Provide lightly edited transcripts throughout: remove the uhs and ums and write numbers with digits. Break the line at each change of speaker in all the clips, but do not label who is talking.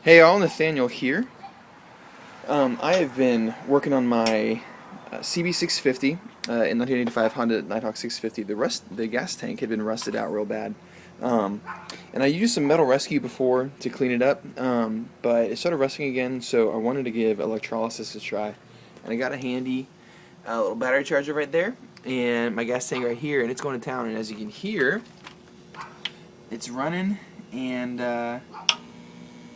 Hey all, Nathaniel here. I have been working on my CB650 in 1985 Honda Nighthawk 650. The gas tank had been rusted out real bad, um, and I used some metal rescue before to clean it up, but it started rusting again. So I wanted to give electrolysis a try, and I got a handy little battery charger right there, and my gas tank right here, and it's going to town. And as you can hear, it's running, and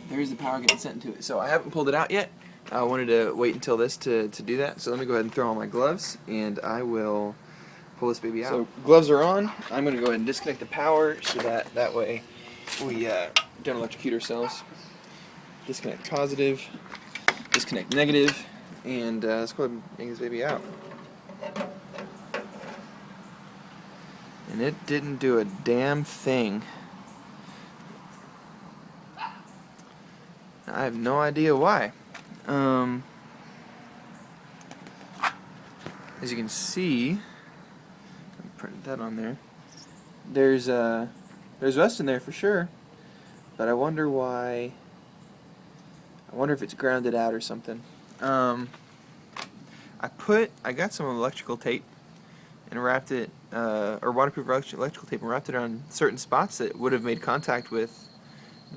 there's the power getting sent into it. So I haven't pulled it out yet. I wanted to wait until this to do that. So let me go ahead and throw on my gloves, and I will pull this baby out. So gloves are on. I'm going to go ahead and disconnect the power so that way we don't electrocute ourselves. Disconnect positive, disconnect negative, and let's go ahead and bring this baby out. And it didn't do a damn thing. I have no idea why. As you can see, I printed that on there. There's rust in there for sure, but I wonder why. I wonder if it's grounded out or something. I got some electrical tape and wrapped it, or waterproof electrical tape, and wrapped it on certain spots that would have made contact with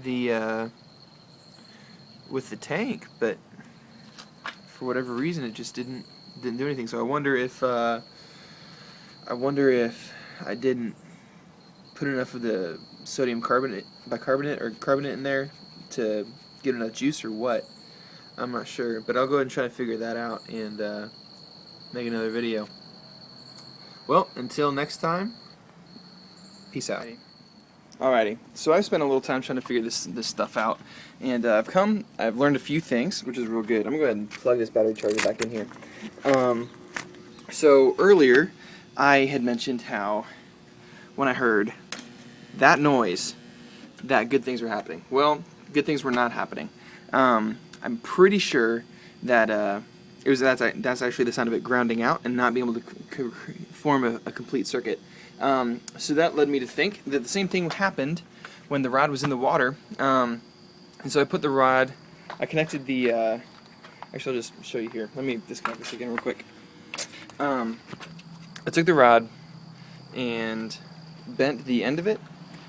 the tank, but for whatever reason it just didn't do anything. So I wonder if I didn't put enough of the sodium bicarbonate or carbonate in there to get enough juice or what. I'm not sure, but I'll go ahead and try to figure that out and make another video. Well, until next time, peace out. Alrighty, so I've spent a little time trying to figure this stuff out, and I've learned a few things, which is real good. I'm gonna go ahead and plug this battery charger back in here. So earlier, I had mentioned how when I heard that noise, that good things were happening. Well, good things were not happening. I'm pretty sure that that's actually the sound of it grounding out and not being able to form a complete circuit. So that led me to think that the same thing happened when the rod was in the water. And so I put the rod, I connected the, actually I'll just show you here. Let me disconnect this again real quick. I took the rod and bent the end of it.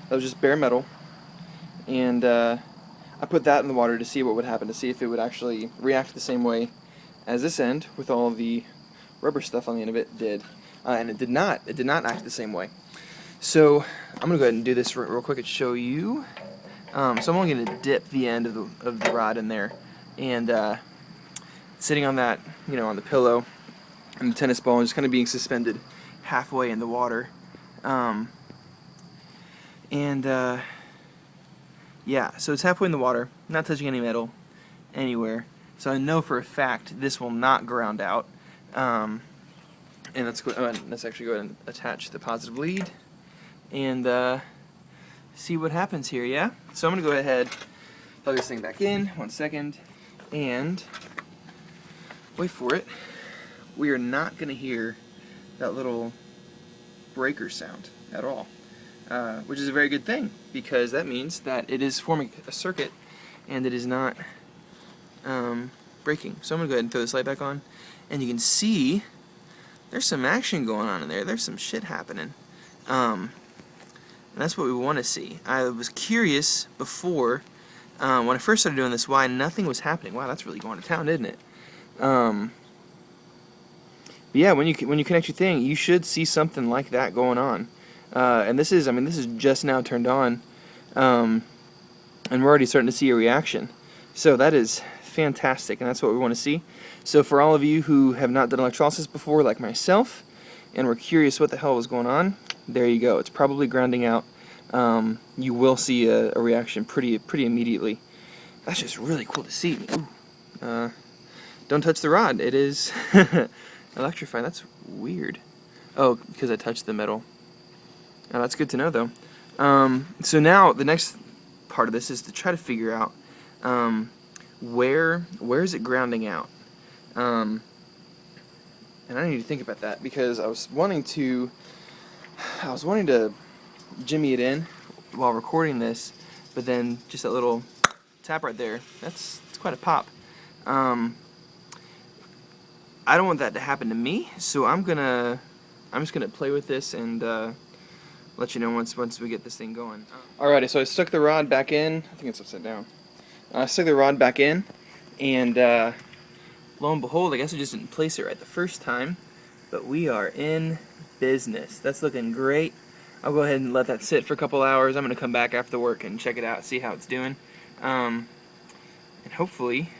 That was just bare metal. And I put that in the water to see what would happen, to see if it would actually react the same way as this end with all the rubber stuff on the end of it did. And it did not. It did not act the same way. So I'm gonna go ahead and do this real quick and show you. So I'm only gonna dip the end of the rod in there, and sitting on that, on the pillow, and the tennis ball, and just kind of being suspended halfway in the water. Yeah, so it's halfway in the water, not touching any metal anywhere. So I know for a fact this will not ground out. And let's actually go ahead and attach the positive lead and see what happens here, yeah? So I'm going to go ahead, plug this thing back in, 1 second, and wait for it. We are not going to hear that little breaker sound at all, which is a very good thing, because that means that it is forming a circuit and it is not breaking. So I'm going to go ahead and throw this light back on, and you can see there's some action going on in there. There's some shit happening. And that's what we want to see. I was curious before, when I first started doing this, why nothing was happening. Wow, that's really going to town, isn't it? But yeah, when you connect your thing, you should see something like that going on. And this is just now turned on, and we're already starting to see a reaction. So that is fantastic, and that's what we want to see. So for all of you who have not done electrolysis before, like myself, and were curious what the hell was going on, there you go. It's probably grounding out. You will see a reaction pretty immediately. That's just really cool to see. Don't touch the rod. It is electrifying. That's weird. Oh, because I touched the metal. Oh, that's good to know, though. So now the next part of this is to try to figure out where is it grounding out. And I need to think about that, because I was wanting to jimmy it in while recording this, but then just that little tap right there. That's quite a pop. I don't want that to happen to me, so I'm just gonna play with this and let you know once we get this thing going. Alrighty, so I stuck the rod back in. I think it's upside down. I stuck the rod back in, and lo and behold, I guess I just didn't place it right the first time, but we are in business. That's looking great. I'll go ahead and let that sit for a couple hours. I'm going to come back after work and check it out, see how it's doing. And hopefully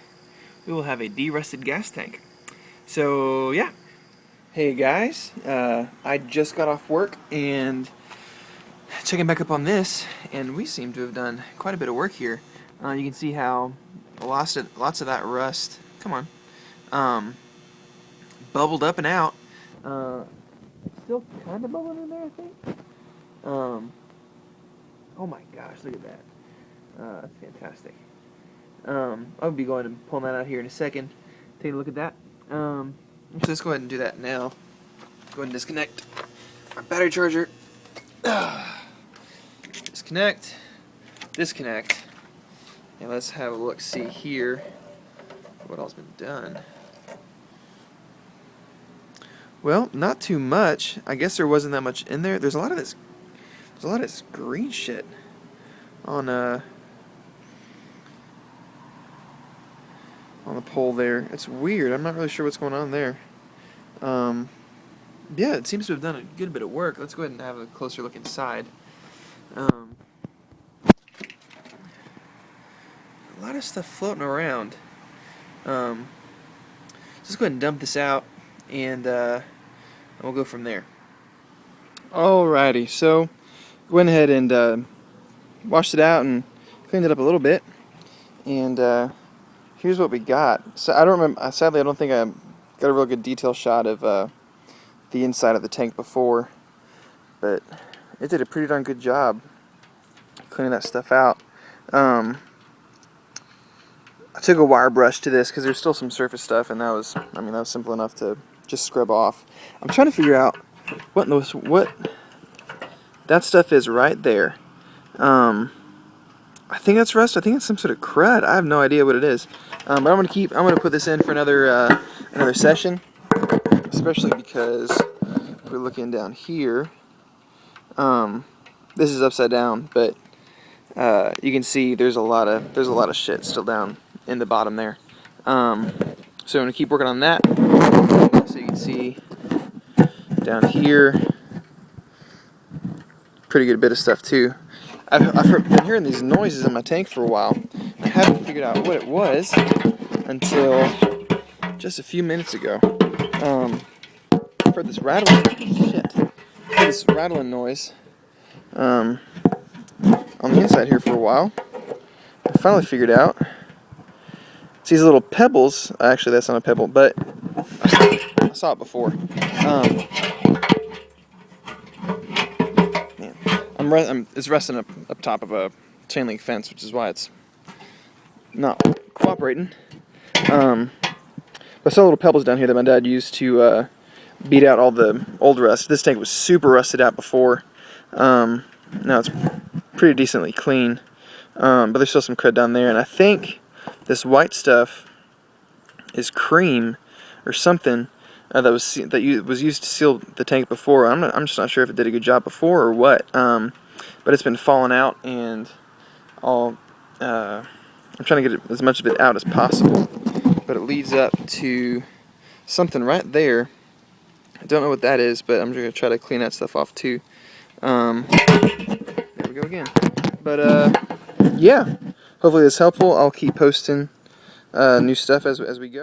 we will have a de-rusted gas tank. So yeah. Hey guys, I just got off work and checking back up on this, and we seem to have done quite a bit of work here. You can see how lots of that rust, come on, bubbled up and out. Still kind of bubbling in there, I think. Oh my gosh, look at that. That's fantastic. I'll be going and pulling that out here in a second. Take a look at that. So let's go ahead and do that now. Go ahead and disconnect our battery charger. Disconnect. Disconnect. And let's have a look, see here what all's been done. Well, not too much. I guess there wasn't that much in there. There's a lot of this green shit on the pole there. It's weird. I'm not really sure what's going on there. Yeah, it seems to have done a good bit of work. Let's go ahead and have a closer look inside. A lot of stuff floating around. Let's go ahead and dump this out, and we'll go from there. Alrighty, so went ahead and washed it out and cleaned it up a little bit, and here's what we got. So I don't remember. Sadly, I don't think I got a real good detail shot of the inside of the tank before, but it did a pretty darn good job cleaning that stuff out. I took a wire brush to this because there's still some surface stuff, and that was simple enough to just scrub off. I'm trying to figure out what that stuff is right there. I think that's rust. I think it's some sort of crud. I have no idea what it is. But I'm gonna put this in for another session, especially because if we're looking down here. This is upside down, but you can see there's a lot of shit still down in the bottom there. So I'm gonna keep working on that. So you can see down here, pretty good bit of stuff too. I've been hearing these noises in my tank for a while. I haven't figured out what it was until just a few minutes ago. I've heard this rattling noise on the inside here for a while. I finally figured out. It's these little pebbles. Actually, that's not a pebble, but I saw it before. It's resting up top of a chain link fence, which is why it's not cooperating. But I saw little pebbles down here that my dad used to beat out all the old rust. This tank was super rusted out before. Now it's pretty decently clean, but there's still some crud down there. And I think this white stuff is cream or something that was used to seal the tank before. I'm just not sure if it did a good job before or what. But it's been falling out, and I'm trying to get as much of it out as possible. But it leads up to something right there. I don't know what that is, but I'm going to try to clean that stuff off too. There we go again. But yeah, hopefully it's helpful. I'll keep posting new stuff as we go.